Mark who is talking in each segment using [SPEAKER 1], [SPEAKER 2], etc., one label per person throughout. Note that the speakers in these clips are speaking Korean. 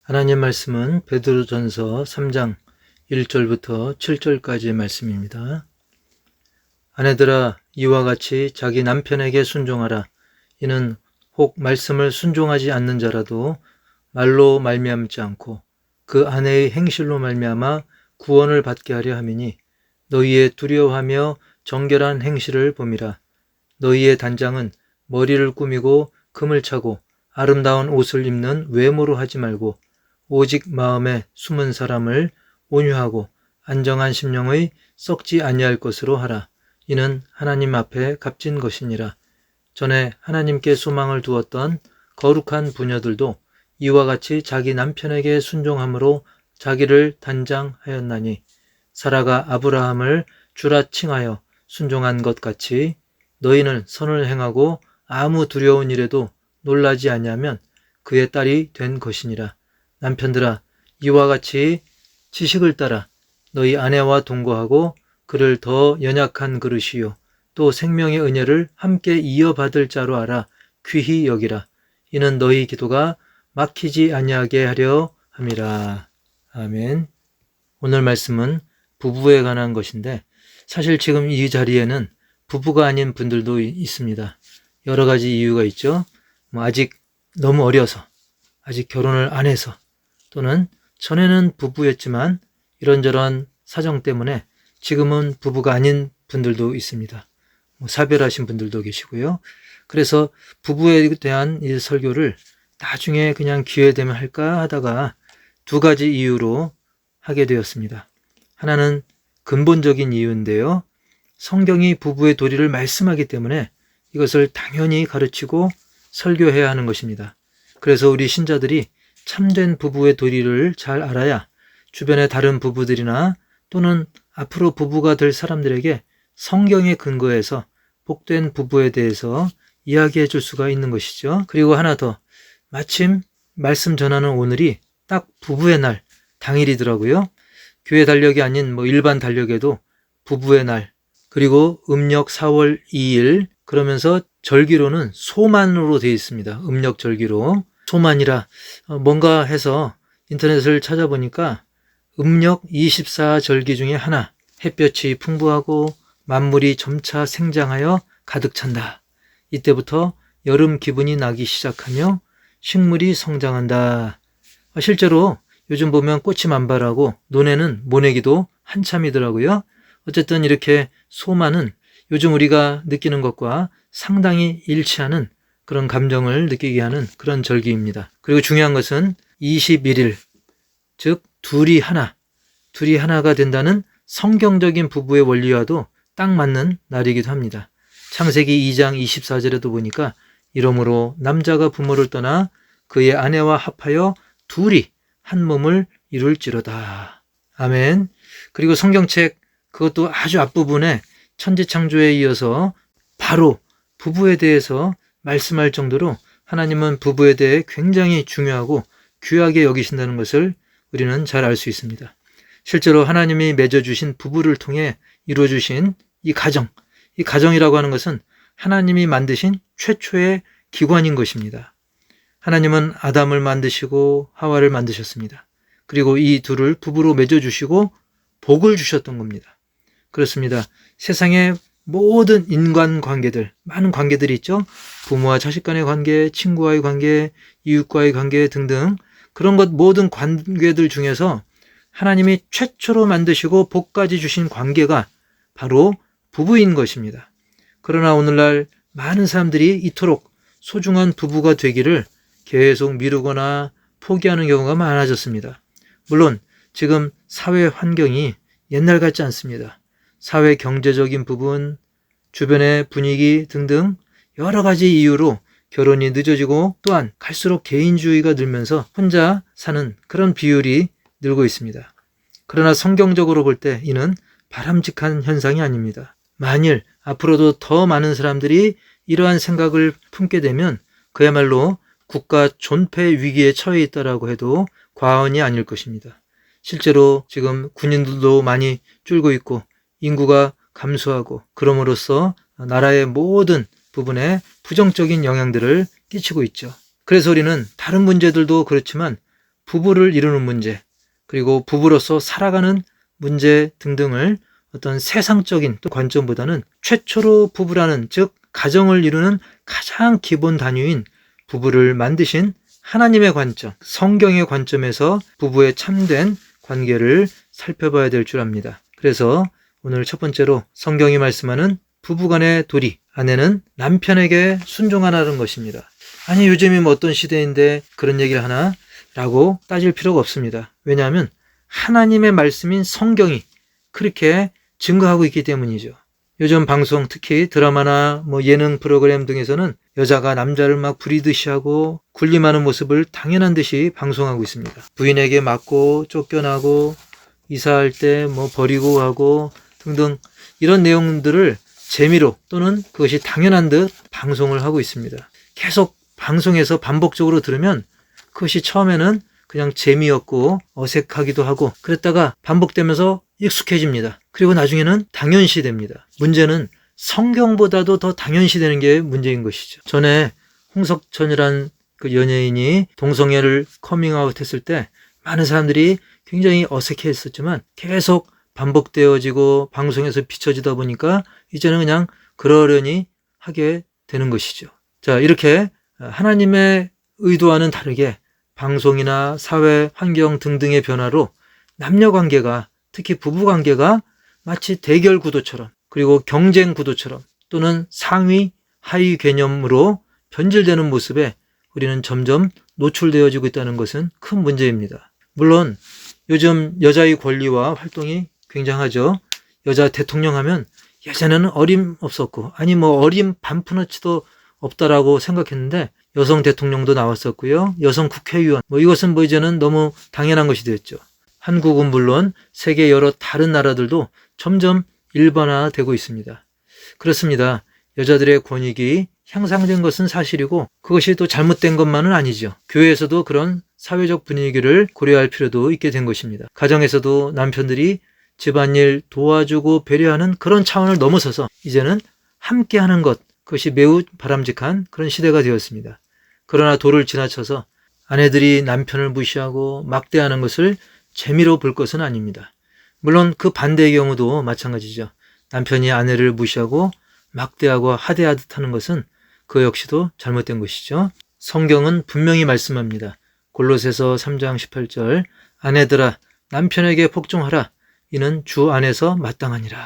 [SPEAKER 1] 하나님 말씀은 베드로전서 3장 1절부터 7절까지의 말씀입니다. 아내들아, 이와 같이 자기 남편에게 순종하라. 이는 혹 말씀을 순종하지 않는 자라도 말로 말미암지 않고 그 아내의 행실로 말미암아 구원을 받게 하려 함이니 너희의 두려워하며 정결한 행실을 봄이라. 너희의 단장은 머리를 꾸미고 금을 차고 아름다운 옷을 입는 외모로 하지 말고 오직 마음에 숨은 사람을 온유하고 안정한 심령의 썩지 아니할 것으로 하라. 이는 하나님 앞에 값진 것이니라. 전에 하나님께 소망을 두었던 거룩한 부녀들도 이와 같이 자기 남편에게 순종함으로 자기를 단장하였나니 사라가 아브라함을 주라 칭하여 순종한 것 같이 너희는 선을 행하고 아무 두려운 일에도 놀라지 아니하면 그의 딸이 된 것이니라. 남편들아, 이와 같이 지식을 따라 너희 아내와 동거하고 그를 더 연약한 그릇이요 또 생명의 은혜를 함께 이어받을 자로 알아 귀히 여기라. 이는 너희 기도가 막히지 아니하게 하려 함이라. 아멘. 오늘 말씀은 부부에 관한 것인데 사실 지금 이 자리에는 부부가 아닌 분들도 있습니다. 여러 가지 이유가 있죠. 아직 너무 어려서, 아직 결혼을 안 해서, 또는 전에는 부부였지만 이런저런 사정 때문에 지금은 부부가 아닌 분들도 있습니다. 사별하신 분들도 계시고요. 그래서 부부에 대한 이 설교를 나중에 그냥 기회 되면 할까 하다가 두 가지 이유로 하게 되었습니다. 하나는 근본적인 이유인데요. 성경이 부부의 도리를 말씀하기 때문에 이것을 당연히 가르치고 설교해야 하는 것입니다. 그래서 우리 신자들이 참된 부부의 도리를 잘 알아야 주변의 다른 부부들이나 또는 앞으로 부부가 될 사람들에게 성경에 근거해서 복된 부부에 대해서 이야기해 줄 수가 있는 것이죠. 그리고 하나 더, 마침 말씀 전하는 오늘이 딱 부부의 날 당일이더라고요. 교회 달력이 아닌 일반 달력에도 부부의 날, 그리고 음력 4월 2일, 그러면서 절기로는 소만으로 되어 있습니다. 음력 절기로. 소만이라 뭔가 해서 인터넷을 찾아보니까 음력 24절기 중에 하나, 햇볕이 풍부하고 만물이 점차 생장하여 가득 찬다. 이때부터 여름 기분이 나기 시작하며 식물이 성장한다. 실제로 요즘 보면 꽃이 만발하고 논에는 모내기도 한참이더라고요. 어쨌든 이렇게 소만은 요즘 우리가 느끼는 것과 상당히 일치하는 그런 감정을 느끼게 하는 그런 절기입니다. 그리고 중요한 것은 21일, 즉 둘이 하나가 된다는 성경적인 부부의 원리와도 딱 맞는 날이기도 합니다. 창세기 2장 24절에도 보니까 이러므로 남자가 부모를 떠나 그의 아내와 합하여 둘이 한 몸을 이룰지로다. 아멘. 그리고 성경책 그것도 아주 앞부분에 천지창조에 이어서 바로 부부에 대해서 말씀할 정도로 하나님은 부부에 대해 굉장히 중요하고 귀하게 여기신다는 것을 우리는 잘 알 수 있습니다. 실제로 하나님이 맺어주신 부부를 통해 이루어주신 이 가정이라고 하는 것은 하나님이 만드신 최초의 기관인 것입니다. 하나님은 아담을 만드시고 하와를 만드셨습니다. 그리고 이 둘을 부부로 맺어주시고 복을 주셨던 겁니다. 그렇습니다. 세상의 모든 인간관계들, 많은 관계들이 있죠. 부모와 자식 간의 관계, 친구와의 관계, 이웃과의 관계 등등 그런 것 모든 관계들 중에서 하나님이 최초로 만드시고 복까지 주신 관계가 바로 부부인 것입니다. 그러나 오늘날 많은 사람들이 이토록 소중한 부부가 되기를 계속 미루거나 포기하는 경우가 많아졌습니다. 물론 지금 사회 환경이 옛날 같지 않습니다. 사회 경제적인 부분, 주변의 분위기 등등 여러 가지 이유로 결혼이 늦어지고 또한 갈수록 개인주의가 늘면서 혼자 사는 그런 비율이 늘고 있습니다. 그러나 성경적으로 볼 때 이는 바람직한 현상이 아닙니다. 만일 앞으로도 더 많은 사람들이 이러한 생각을 품게 되면 그야말로 국가 존폐 위기에 처해 있다라고 해도 과언이 아닐 것입니다. 실제로 지금 군인들도 많이 줄고 있고 인구가 감소하고 그럼으로써 나라의 모든 부분에 부정적인 영향들을 끼치고 있죠. 그래서 우리는 다른 문제들도 그렇지만 부부를 이루는 문제, 그리고 부부로서 살아가는 문제 등등을 어떤 세상적인 또 관점보다는 최초로 부부라는, 즉 가정을 이루는 가장 기본 단위인 부부를 만드신 하나님의 관점, 성경의 관점에서 부부의 참된 관계를 살펴봐야 될 줄 압니다. 그래서 오늘 첫 번째로 성경이 말씀하는 부부간의 도리, 아내는 남편에게 순종하라는 것입니다. 아니, 요즘이 뭐 어떤 시대인데 그런 얘기를 하나? 라고 따질 필요가 없습니다. 왜냐하면 하나님의 말씀인 성경이 그렇게 증거하고 있기 때문이죠. 요즘 방송, 특히 드라마나 뭐 예능 프로그램 등에서는 여자가 남자를 막 부리듯이 하고 군림하는 모습을 당연한 듯이 방송하고 있습니다. 부인에게 맞고 쫓겨나고 이사할 때 뭐 버리고 하고 등등 이런 내용들을 재미로 또는 그것이 당연한 듯 방송을 하고 있습니다. 계속 방송에서 반복적으로 들으면 그것이 처음에는 그냥 재미없고 어색하기도 하고 그랬다가 반복되면서 익숙해집니다. 그리고 나중에는 당연시 됩니다. 문제는 성경보다도 더 당연시 되는 게 문제인 것이죠. 전에 홍석천이란 그 연예인이 동성애를 커밍아웃 했을 때 많은 사람들이 굉장히 어색해 했었지만 계속 반복되어지고 방송에서 비춰지다 보니까 이제는 그냥 그러려니 하게 되는 것이죠. 자, 이렇게 하나님의 의도와는 다르게 방송이나 사회 환경 등등의 변화로 남녀관계가, 특히 부부관계가 마치 대결 구도처럼, 그리고 경쟁 구도처럼 또는 상위 하위 개념으로 변질되는 모습에 우리는 점점 노출되어지고 있다는 것은 큰 문제입니다. 물론 요즘 여자의 권리와 활동이 굉장하죠. 여자 대통령 하면 예전에는 어림없었고, 아니 뭐 어림 반푼어치도 없다라고 생각했는데 여성 대통령도 나왔었고요. 여성 국회의원, 뭐 이것은 뭐 이제는 너무 당연한 것이 되었죠. 한국은 물론 세계 여러 다른 나라들도 점점 일반화되고 있습니다. 그렇습니다. 여자들의 권익이 향상된 것은 사실이고 그것이 또 잘못된 것만은 아니죠. 교회에서도 그런 사회적 분위기를 고려할 필요도 있게 된 것입니다. 가정에서도 남편들이 집안일 도와주고 배려하는 그런 차원을 넘어서서 이제는 함께하는 것, 그것이 매우 바람직한 그런 시대가 되었습니다. 그러나 도를 지나쳐서 아내들이 남편을 무시하고 막대하는 것을 재미로 볼 것은 아닙니다. 물론 그 반대의 경우도 마찬가지죠. 남편이 아내를 무시하고 막대하고 하대하듯 하는 것은 그 역시도 잘못된 것이죠. 성경은 분명히 말씀합니다. 골로새서 3장 18절, 아내들아 남편에게 복종하라. 이는 주 안에서 마땅하니라.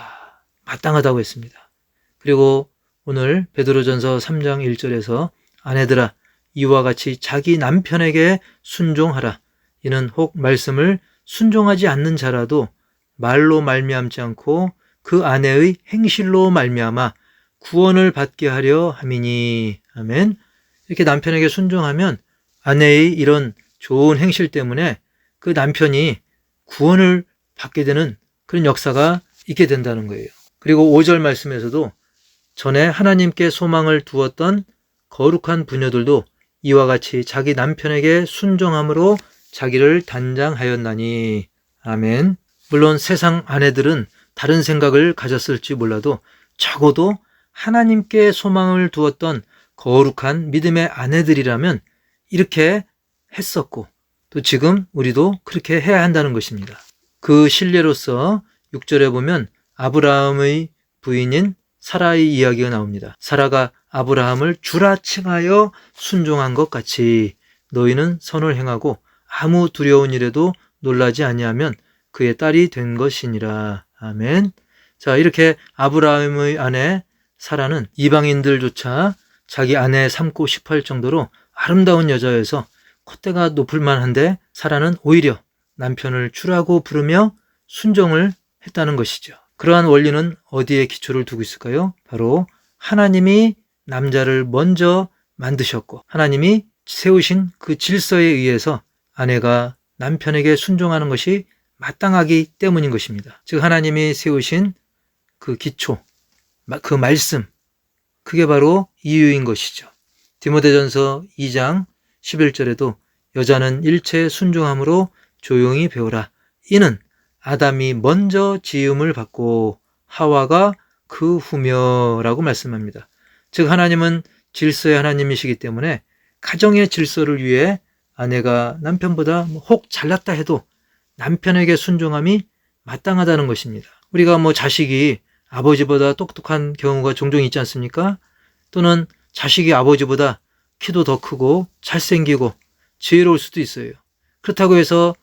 [SPEAKER 1] 마땅하다고 했습니다. 그리고 오늘 베드로전서 3장 1절에서 아내들아 이와 같이 자기 남편에게 순종하라. 이는 혹 말씀을 순종하지 않는 자라도 말로 말미암지 않고 그 아내의 행실로 말미암아 구원을 받게 하려 함이니. 아멘. 이렇게 남편에게 순종하면 아내의 이런 좋은 행실 때문에 그 남편이 구원을 받게 되는 그런 역사가 있게 된다는 거예요. 그리고 5절 말씀에서도 전에 하나님께 소망을 두었던 거룩한 부녀들도 이와 같이 자기 남편에게 순종함으로 자기를 단장하였나니. 아멘. 물론 세상 아내들은 다른 생각을 가졌을지 몰라도 적어도 하나님께 소망을 두었던 거룩한 믿음의 아내들이라면 이렇게 했었고 또 지금 우리도 그렇게 해야 한다는 것입니다. 그 신뢰로서 6절에 보면 아브라함의 부인인 사라의 이야기가 나옵니다. 사라가 아브라함을 주라 칭하여 순종한 것 같이 너희는 선을 행하고 아무 두려운 일에도 놀라지 아니하면 그의 딸이 된 것이니라. 아멘. 자, 이렇게 아브라함의 아내 사라는 이방인들조차 자기 아내 삼고 싶어할 정도로 아름다운 여자여서 콧대가 높을 만한데 사라는 오히려 남편을 주라고 부르며 순종을 했다는 것이죠. 그러한 원리는 어디에 기초를 두고 있을까요? 바로 하나님이 남자를 먼저 만드셨고 하나님이 세우신 그 질서에 의해서 아내가 남편에게 순종하는 것이 마땅하기 때문인 것입니다. 즉 하나님이 세우신 그 기초, 그 말씀, 그게 바로 이유인 것이죠. 디모데전서 2장 11절에도 여자는 일체에 순종함으로 조용히 배우라. 이는 아담이 먼저 지음을 받고 하와가 그 후며라고 말씀합니다. 즉 하나님은 질서의 하나님이시기 때문에 가정의 질서를 위해 아내가 남편보다 혹 잘났다 해도 남편에게 순종함이 마땅하다는 것입니다. 우리가 자식이 아버지보다 똑똑한 경우가 종종 있지 않습니까? 또는 자식이 아버지보다 키도 더 크고 잘생기고 지혜로울 수도 있어요. 그렇다고 해서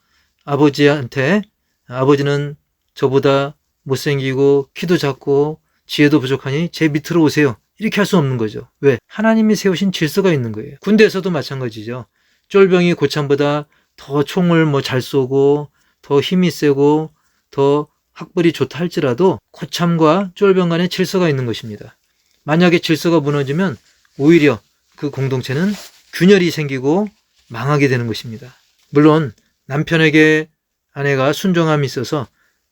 [SPEAKER 1] 아버지한테 아버지는 저보다 못생기고 키도 작고 지혜도 부족하니 제 밑으로 오세요. 이렇게 할 수 없는 거죠. 왜? 하나님이 세우신 질서가 있는 거예요. 군대에서도 마찬가지죠. 쫄병이 고참보다 더 총을 잘 쏘고 더 힘이 세고 더 학벌이 좋다 할지라도 고참과 쫄병 간에 질서가 있는 것입니다. 만약에 질서가 무너지면 오히려 그 공동체는 균열이 생기고 망하게 되는 것입니다. 물론 남편에게 아내가 순종함이 있어서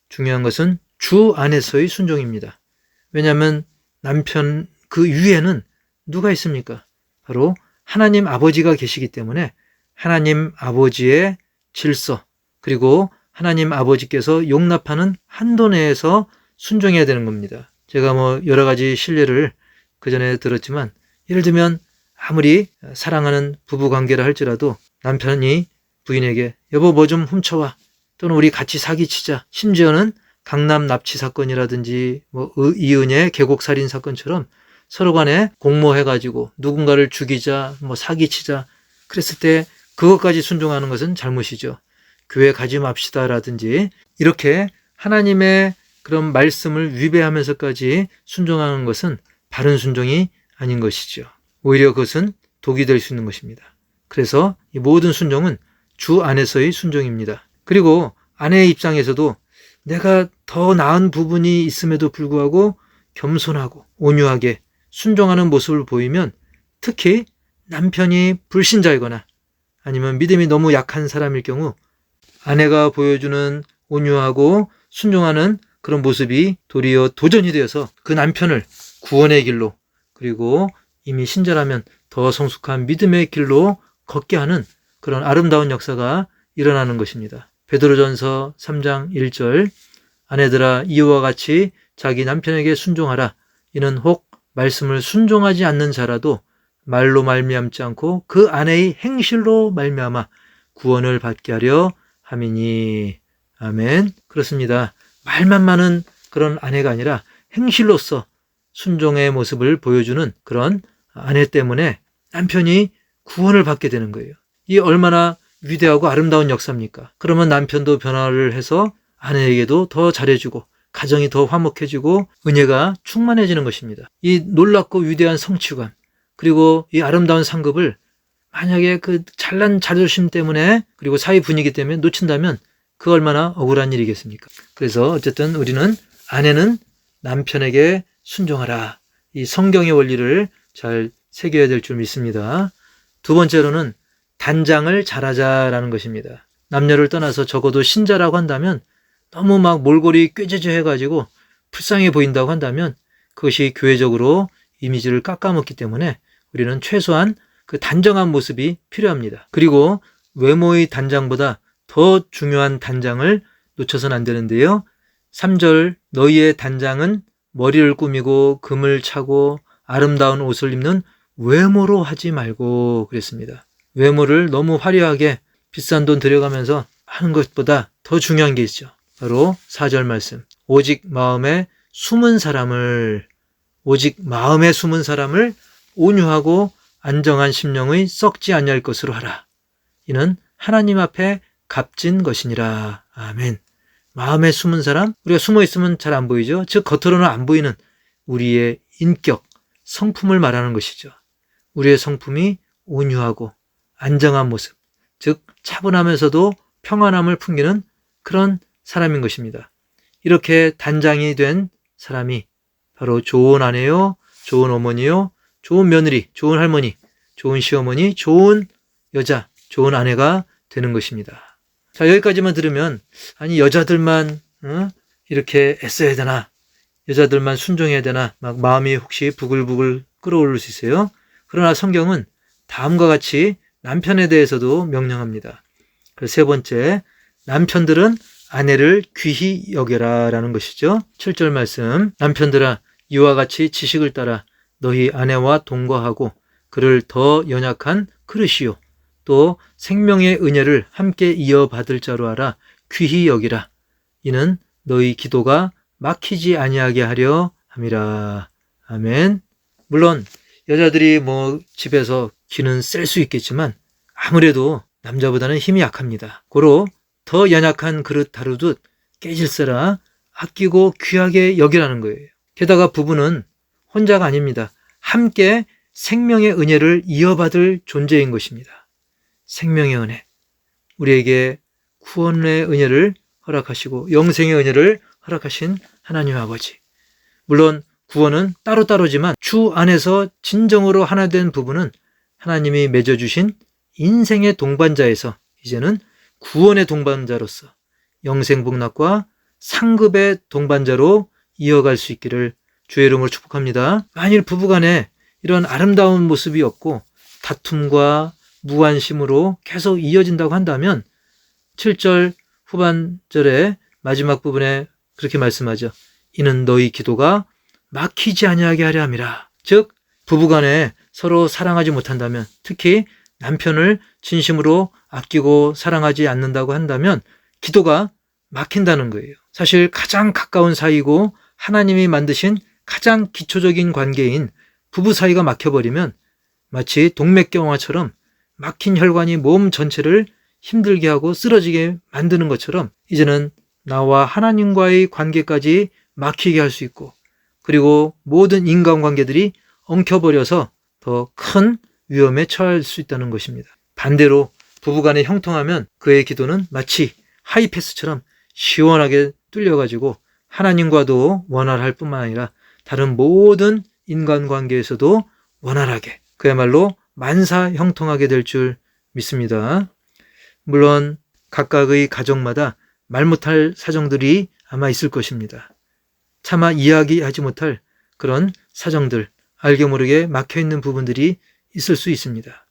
[SPEAKER 1] 중요한 것은 주 안에서의 순종입니다. 왜냐하면 남편 그 위에는 누가 있습니까? 바로 하나님 아버지가 계시기 때문에 하나님 아버지의 질서 그리고 하나님 아버지께서 용납하는 한도 내에서 순종해야 되는 겁니다. 제가 여러 가지 실례를 그전에 들었지만 예를 들면 아무리 사랑하는 부부관계라 할지라도 남편이 부인에게 여보 뭐 좀 훔쳐와 또는 우리 같이 사기치자 심지어는 강남 납치 사건이라든지 이은혜 계곡살인 사건처럼 서로 간에 공모해가지고 누군가를 죽이자 사기치자 그랬을 때 그것까지 순종하는 것은 잘못이죠. 교회 가지 맙시다라든지 이렇게 하나님의 그런 말씀을 위배하면서까지 순종하는 것은 바른 순종이 아닌 것이죠. 오히려 그것은 독이 될 수 있는 것입니다. 그래서 이 모든 순종은 주 안에서의 순종입니다. 그리고 아내의 입장에서도 내가 더 나은 부분이 있음에도 불구하고 겸손하고 온유하게 순종하는 모습을 보이면 특히 남편이 불신자이거나 아니면 믿음이 너무 약한 사람일 경우 아내가 보여주는 온유하고 순종하는 그런 모습이 도리어 도전이 되어서 그 남편을 구원의 길로 그리고 이미 신자라면 더 성숙한 믿음의 길로 걷게 하는 그런 아름다운 역사가 일어나는 것입니다. 베드로전서 3장 1절 아내들아 이와 같이 자기 남편에게 순종하라. 이는 혹 말씀을 순종하지 않는 자라도 말로 말미암지 않고 그 아내의 행실로 말미암아 구원을 받게 하려 함이니. 아멘. 그렇습니다. 말만 많은 그런 아내가 아니라 행실로서 순종의 모습을 보여주는 그런 아내 때문에 남편이 구원을 받게 되는 거예요. 이 얼마나 위대하고 아름다운 역사입니까? 그러면 남편도 변화를 해서 아내에게도 더 잘해주고 가정이 더 화목해지고 은혜가 충만해지는 것입니다. 이 놀랍고 위대한 성취감 그리고 이 아름다운 상급을 만약에 그 잘난 자존심 때문에 그리고 사회 분위기 때문에 놓친다면 그 얼마나 억울한 일이겠습니까? 그래서 어쨌든 우리는 아내는 남편에게 순종하라. 이 성경의 원리를 잘 새겨야 될 줄 믿습니다. 두 번째로는 단장을 잘하자라는 것입니다. 남녀를 떠나서 적어도 신자라고 한다면 너무 몰골이 꾀죄죄 해가지고 불쌍해 보인다고 한다면 그것이 교회적으로 이미지를 깎아먹기 때문에 우리는 최소한 그 단정한 모습이 필요합니다. 그리고 외모의 단장보다 더 중요한 단장을 놓쳐서는 안 되는데요. 3절 너희의 단장은 머리를 꾸미고 금을 차고 아름다운 옷을 입는 외모로 하지 말고 그랬습니다. 외모를 너무 화려하게 비싼 돈 들여가면서 하는 것보다 더 중요한 게 있죠. 바로 4절 말씀. 오직 마음에 숨은 사람을 온유하고 안정한 심령의 썩지 아니할 것으로 하라. 이는 하나님 앞에 값진 것이니라. 아멘. 마음에 숨은 사람, 우리가 숨어 있으면 잘 안 보이죠. 즉 겉으로는 안 보이는 우리의 인격, 성품을 말하는 것이죠. 우리의 성품이 온유하고 안정한 모습, 즉 차분하면서도 평안함을 풍기는 그런 사람인 것입니다. 이렇게 단장이 된 사람이 바로 좋은 아내요, 좋은 어머니요, 좋은 며느리, 좋은 할머니, 좋은 시어머니, 좋은 여자, 좋은 아내가 되는 것입니다. 자, 여기까지만 들으면 아니 여자들만 이렇게 애써야 되나? 여자들만 순종해야 되나? 마음이 혹시 부글부글 끓어오를 수 있어요. 그러나 성경은 다음과 같이 남편에 대해서도 명령합니다. 그래서 세 번째, 남편들은 아내를 귀히 여겨라 라는 것이죠. 7절 말씀, 남편들아 이와 같이 지식을 따라 너희 아내와 동거하고 그를 더 연약한 그릇이요 또 생명의 은혜를 함께 이어받을 자로 알아 귀히 여기라. 이는 너희 기도가 막히지 아니하게 하려 함이라. 아멘. 물론 여자들이 집에서 기는 셀 수 있겠지만 아무래도 남자보다는 힘이 약합니다. 고로 더 연약한 그릇 다루듯 깨질세라 아끼고 귀하게 여기라는 거예요. 게다가 부부는 혼자가 아닙니다. 함께 생명의 은혜를 이어받을 존재인 것입니다. 생명의 은혜. 우리에게 구원의 은혜를 허락하시고 영생의 은혜를 허락하신 하나님 아버지. 물론 구원은 따로따로지만 주 안에서 진정으로 하나 된 부부는 하나님이 맺어주신 인생의 동반자에서 이제는 구원의 동반자로서 영생복락과 상급의 동반자로 이어갈 수 있기를 주의 이름으로 축복합니다. 만일 부부간에 이런 아름다운 모습이 없고 다툼과 무관심으로 계속 이어진다고 한다면 7절 후반절의 마지막 부분에 그렇게 말씀하죠. 이는 너희 기도가 막히지 아니하게 하려 함이라. 즉 부부간에 서로 사랑하지 못한다면, 특히 남편을 진심으로 아끼고 사랑하지 않는다고 한다면 기도가 막힌다는 거예요. 사실 가장 가까운 사이고 하나님이 만드신 가장 기초적인 관계인 부부 사이가 막혀버리면 마치 동맥경화처럼 막힌 혈관이 몸 전체를 힘들게 하고 쓰러지게 만드는 것처럼 이제는 나와 하나님과의 관계까지 막히게 할 수 있고, 그리고 모든 인간관계들이 엉켜버려서 더 큰 위험에 처할 수 있다는 것입니다. 반대로 부부간에 형통하면 그의 기도는 마치 하이패스처럼 시원하게 뚫려가지고 하나님과도 원활할 뿐만 아니라 다른 모든 인간관계에서도 원활하게, 그야말로 만사형통하게 될 줄 믿습니다. 물론 각각의 가정마다 말 못할 사정들이 아마 있을 것입니다. 차마 이야기하지 못할 그런 사정들, 알게 모르게 막혀있는 부분들이 있을 수 있습니다.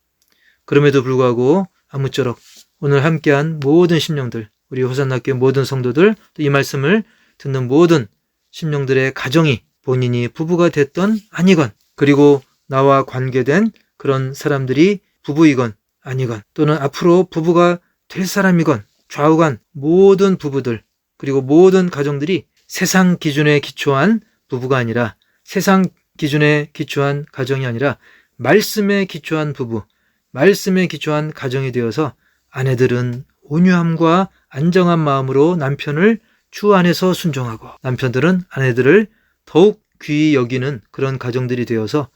[SPEAKER 1] 그럼에도 불구하고 아무쪼록 오늘 함께한 모든 심령들, 우리 호산나교회 모든 성도들, 또 이 말씀을 듣는 모든 심령들의 가정이 본인이 부부가 됐던 아니건, 그리고 나와 관계된 그런 사람들이 부부이건 아니건, 또는 앞으로 부부가 될 사람이건 좌우간 모든 부부들, 그리고 모든 가정들이 세상 기준에 기초한 부부가 아니라, 세상 기준에 기초한 가정이 아니라 말씀에 기초한 부부, 말씀에 기초한 가정이 되어서 아내들은 온유함과 안정한 마음으로 남편을 주 안에서 순종하고, 남편들은 아내들을 더욱 귀히 여기는 그런 가정들이 되어서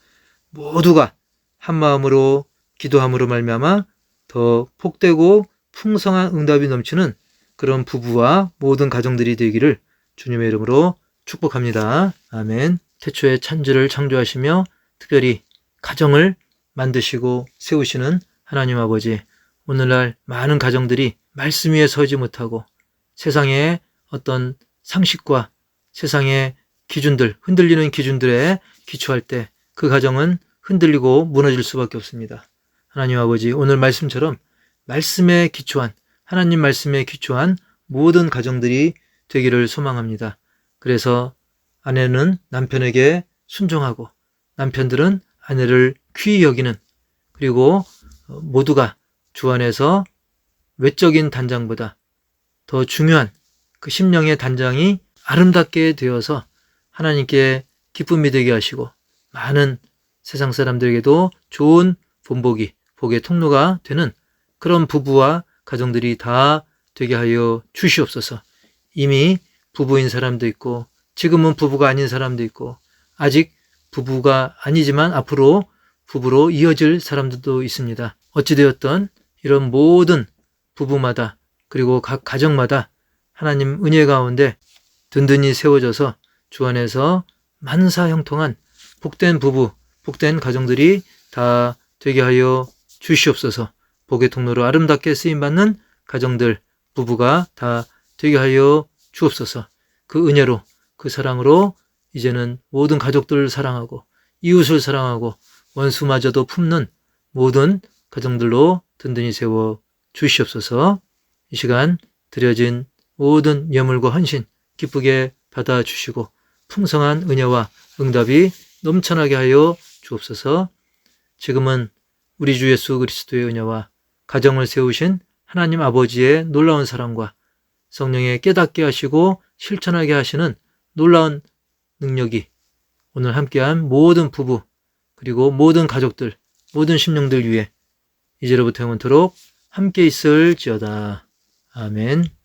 [SPEAKER 1] 모두가 한 마음으로 기도함으로 말미암아 더 복되고 풍성한 응답이 넘치는 그런 부부와 모든 가정들이 되기를 주님의 이름으로 축복합니다. 아멘. 태초에 천지를 창조하시며 특별히 가정을 만드시고 세우시는 하나님 아버지, 오늘날 많은 가정들이 말씀 위에 서지 못하고 세상의 어떤 상식과 세상의 기준들, 흔들리는 기준들에 기초할 때 그 가정은 흔들리고 무너질 수밖에 없습니다. 하나님 아버지, 오늘 말씀처럼 말씀에 기초한, 하나님 말씀에 기초한 모든 가정들이 되기를 소망합니다. 그래서 아내는 남편에게 순종하고 남편들은 아내를 귀히 여기는, 그리고 모두가 주 안에서 외적인 단장보다 더 중요한 그 심령의 단장이 아름답게 되어서 하나님께 기쁨이 되게 하시고 많은 세상 사람들에게도 좋은 본보기, 복의 통로가 되는 그런 부부와 가정들이 다 되게 하여 주시옵소서. 이미 부부인 사람도 있고 지금은 부부가 아닌 사람도 있고 아직 부부가 아니지만 앞으로 부부로 이어질 사람들도 있습니다. 어찌되었던 이런 모든 부부마다, 그리고 각 가정마다 하나님 은혜 가운데 든든히 세워져서 주 안에서 만사형통한 복된 부부, 복된 가정들이 다 되게 하여 주시옵소서. 복의 통로로 아름답게 쓰임받는 가정들, 부부가 다 되게 하여 주옵소서. 그 은혜로, 그 사랑으로 이제는 모든 가족들을 사랑하고 이웃을 사랑하고 원수마저도 품는 모든 가정들로 든든히 세워 주시옵소서. 이 시간 드려진 모든 예물과 헌신 기쁘게 받아주시고 풍성한 은혜와 응답이 넘쳐나게 하여 주옵소서. 지금은 우리 주 예수 그리스도의 은혜와 가정을 세우신 하나님 아버지의 놀라운 사랑과 성령의 깨닫게 하시고 실천하게 하시는 놀라운 능력이 오늘 함께한 모든 부부 그리고 모든 가족들, 모든 심령들 위해 이제로부터 영원토록 함께 있을지어다. 아멘.